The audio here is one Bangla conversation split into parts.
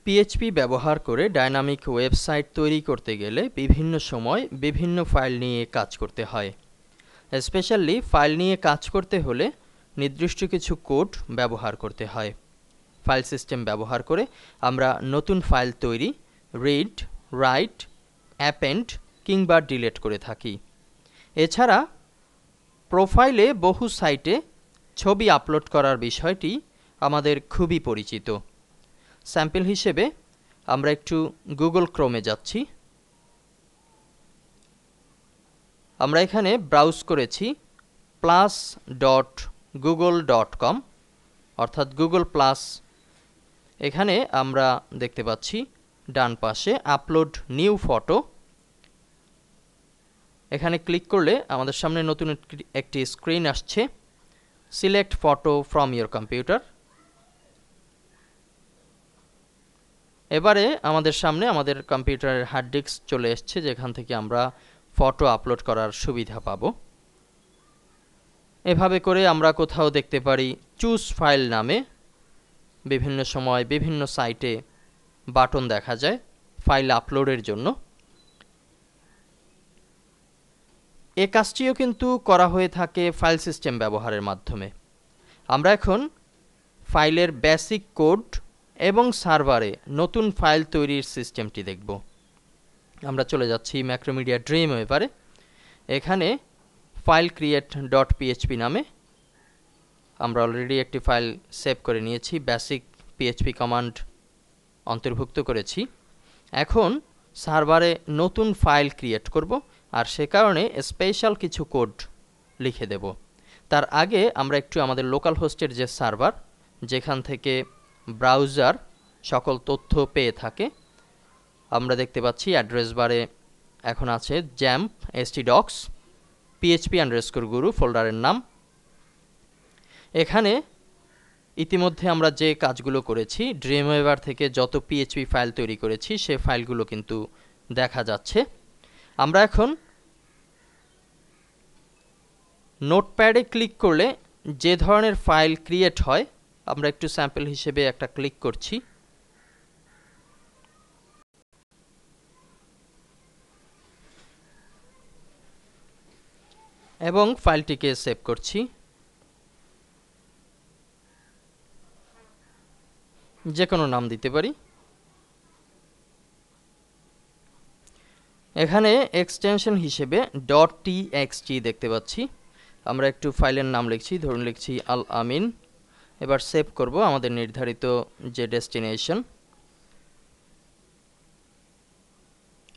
পিএইচপি ব্যবহার করে ডাইনামিক ওয়েবসাইট তৈরি করতে গেলে বিভিন্ন সময় বিভিন্ন ফাইল নিয়ে কাজ করতে হয়। স্পেশালি ফাইল নিয়ে কাজ করতে হলে নির্দিষ্ট কিছু কোড ব্যবহার করতে হয়। ফাইল সিস্টেম ব্যবহার করে আমরা নতুন ফাইল তৈরি, রিড, রাইট, অ্যাপেন্ড কিংবা ডিলিট করে থাকি। এছাড়া প্রোফাইলে বহু সাইটে ছবি আপলোড করার বিষয়টি আমাদের খুবই পরিচিত। স্যাম্পল হিসেবে আমরা একটু গুগল ক্রোমে যাচ্ছি। আমরা এখানে ব্রাউজ করেছি plus.google.com অর্থাৎ গুগল প্লাস। এখানে আমরা দেখতে পাচ্ছি ডান পাশে আপলোড নিউ ফটো। এখানে ক্লিক করলে আমাদের সামনে নতুন একটি স্ক্রিন আসছে। Select photo from your computer. এবারে আমাদের সামনে আমাদের কম্পিউটারের হার্ড ডিস্ক চলে এসছে, যেখান থেকে আমরা ফটো আপলোড করার সুবিধা পাব। এভাবে করে আমরা কোথাও দেখতে পারি চুজ ফাইল নামে বিভিন্ন সময় বিভিন্ন সাইটে বাটন দেখা যায় ফাইল আপলোডের জন্য। এ কাজটিও কিন্তু করা হয়ে থাকে ফাইল সিস্টেম ব্যবহারের মাধ্যমে। আমরা এখন ফাইলের বেসিক কোড এবং সার্ভারে নতুন ফাইল তৈরির সিস্টেমটি দেখব। আমরা চলে যাচ্ছি ম্যাক্রোমিডিয়া ড্রিমওয়েভারে। এখানে ফাইল ক্রিয়েট ডট পিএইচপি নামে আমরা অলরেডি একটি ফাইল সেভ করে নিয়েছি, বেসিক পিএইচপি কমান্ড অন্তর্ভুক্ত করেছি। এখন সার্ভারে নতুন ফাইল ক্রিয়েট করব, আর সে কারণে স্পেশাল কিছু কোড লিখে দেব। তার আগে আমরা একটু আমাদের লোকাল হোস্টের যে সার্ভার, যেখান থেকে ব্রাউজার সকল তথ্য পেয়ে থাকে, আমরা দেখতে পাচ্ছি অ্যাড্রেস বারে এখন আছে জ্যাম্প htdocs php_guru ফোল্ডারের নাম। এখানে ইতিমধ্যে আমরা যে কাজগুলো করেছি, ড্রিমওয়েভার থেকে যত পিএইচপি ফাইল তৈরি করেছি সে ফাইলগুলো কিন্তু দেখা যাচ্ছে। আমরা এখন নোটপ্যাডে ক্লিক করলে যে ধরনের ফাইল ক্রিয়েট হয়, আমরা একটু স্যাম্পল হিসেবে একটা ক্লিক করছি। এবং ফাইলটিকে সেভ করছি। যে কোনো নাম দিতে পারি। এখানে এক্সটেনশন হিসেবে .txt দেখতে পাচ্ছি। আমরা একটু ফাইলের নাম লিখছি, ধরুন লিখছি আল আমিন। এবার সেভ করব আমাদের নির্ধারিত যে ডেস্টিনেশন।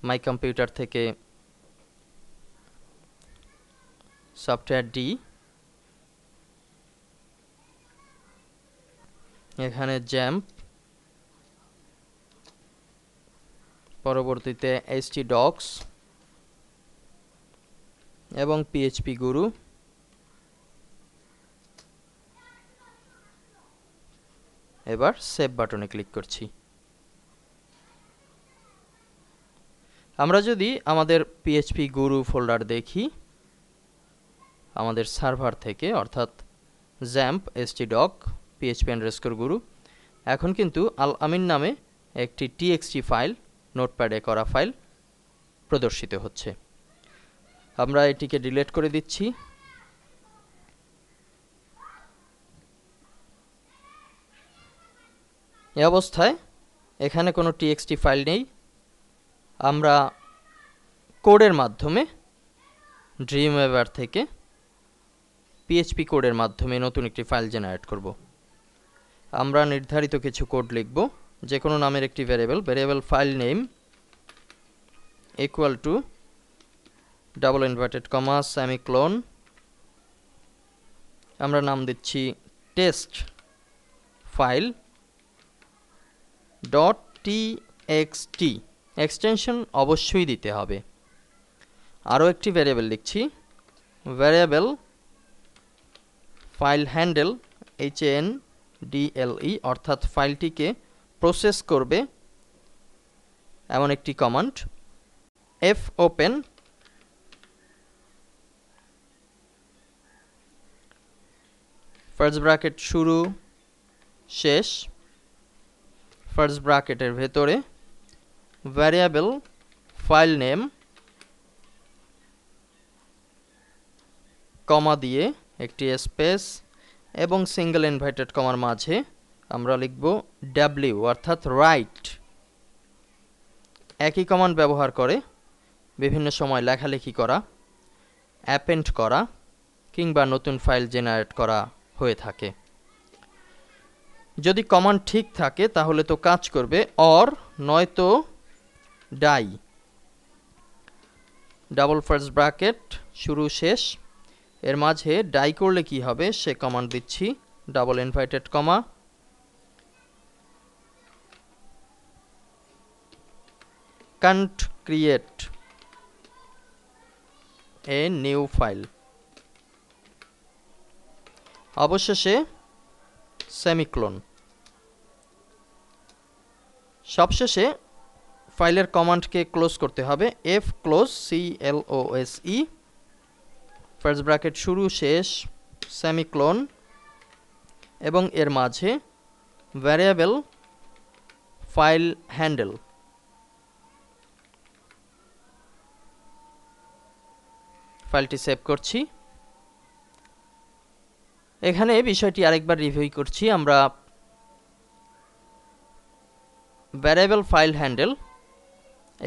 মাই কম্পিউটার থেকে সফটওয়্যার ডি, এখানে জ্যাম্প, পরবর্তীতে htdocs এবং পিএইচপি গুরু। এবার সেভ বাটনে ক্লিক করছি। আমরা যদি আমাদের পিএইচপি গুরু ফোল্ডার দেখি আমাদের সার্ভার থেকে, অর্থাৎ জ্যাম্প htdoc php_guru, এখন কিন্তু আল আমিন নামে একটি txt ফাইল, নোটপ্যাডে করা ফাইল প্রদর্শিত হচ্ছে। আমরা এটিকে ডিলিট করে দিচ্ছি। এই অবস্থায় এখানে কোনো txt ফাইল নেই। আমরা কোডের মাধ্যমে ড্রিমওয়েভার থেকে পিএইচপি কোডের মাধ্যমে নতুন একটি ফাইল জেনারেট করব। আমরা নির্ধারিত কিছু কোড লিখব। যে কোনো নামের একটি variable file name equal to double inverted comma semicolon. আমরা নাম দিচ্ছি টেস্ট ফাইল .txt। এক্সটেনশন অবশ্যই দিতে হবে। আরও একটি ভ্যারিয়েবল লিখছি, ভ্যারিয়েবল ফাইল হ্যান্ডেল HANDLE, অর্থাৎ ফাইলটিকে প্রসেস করবে এমন একটি কমান্ড। fopen ফার্স্ট ব্র্যাকেট শুরু শেষ ফার্স্ট ব্র্যাকেটের ভেতরে ভ্যারিয়েবল ফাইল নেম কমা দিয়ে একটি স্পেস এবং সিঙ্গেল ইনভার্টেড কমার মাঝে আমরা লিখব w অর্থাৎ রাইট। একই কমান্ড ব্যবহার করে বিভিন্ন সময় লেখালেখি করা, অ্যাপেন্ড করা কিংবা নতুন ফাইল জেনারেট করা হয়ে থাকে। যদি কমান্ড ঠিক থাকে তাহলে তো কাজ করবে, অর নয়তো ডাই। ডাবল ফার্স্ট ব্র্যাকেট শুরু শেষ, এর মাঝে ডাই করলে কি হবে সে কমান্ড দিচ্ছি। Double inverted comma can't create a new file, অবশেষে সেমিকোলন। সবশেষে ফাইলের কমান্ডকে ক্লোজ করতে হবে, f close CLOSE first bracket শুরু শেষ সেমিকোলন এবং এর মাঝে ভ্যারিয়েবল ফাইল হ্যান্ডেল। ফাইলটি সেভ করছি। এখানে বিষয়টি আরেকবার রিভিউ করছি। আমরা ভ্যারিয়েবল ফাইল হ্যান্ডেল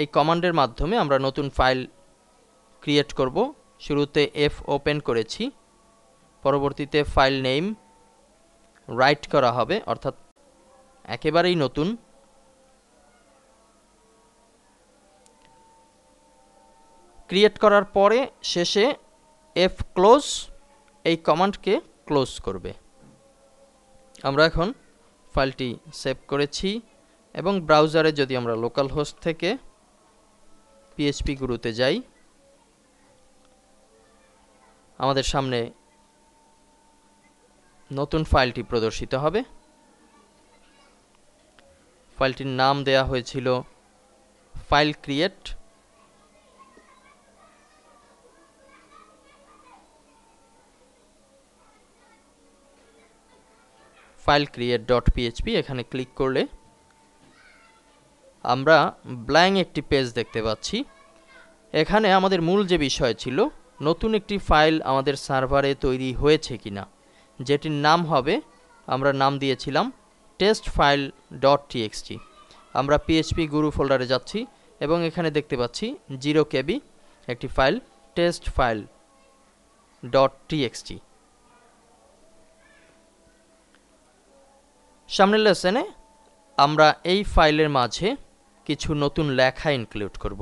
এই কমান্ডের মাধ্যমে আমরা নতুন ফাইল ক্রিয়েট করব। শুরুতে f ওপেন করেছি, পরবর্তীতে ফাইল নেম রাইট করা হবে অর্থাৎ একেবারেই নতুন। ক্রিয়েট করার পরে শেষে f ক্লোজ এই কমান্ডকে ক্লোজ করবে। আমরা এখন ফাইলটি সেভ করেছি এবং ব্রাউজারে যদি আমরা লোকাল হোস্ট থেকে PHP গুরুতে যাই, আমাদের সামনে নতুন ফাইলটি প্রদর্শিত হবে। ফাইলটির নাম দেয়া হয়েছিল ফাইল ক্রিয়েট। ফাইল create.php এখানে ক্লিক করলে আমরা ব্ল্যাঙ্ক একটি পেজ দেখতে পাচ্ছি। এখানে আমাদের মূল যে বিষয় ছিল নতুন একটি ফাইল আমাদের সার্ভারে তৈরি হয়েছে কিনা, যেটির নাম হবে, আমরা নাম দিয়েছিলাম testfile.txt। আমরা PHP গুরু ফোল্ডারে যাচ্ছি এবং এখানে দেখতে পাচ্ছি 0 KB একটি ফাইল testfile.txt। সামনের লেসনে আমরা এই ফাইলের মাঝে কিছু নতুন লেখা ইনক্লুড করব।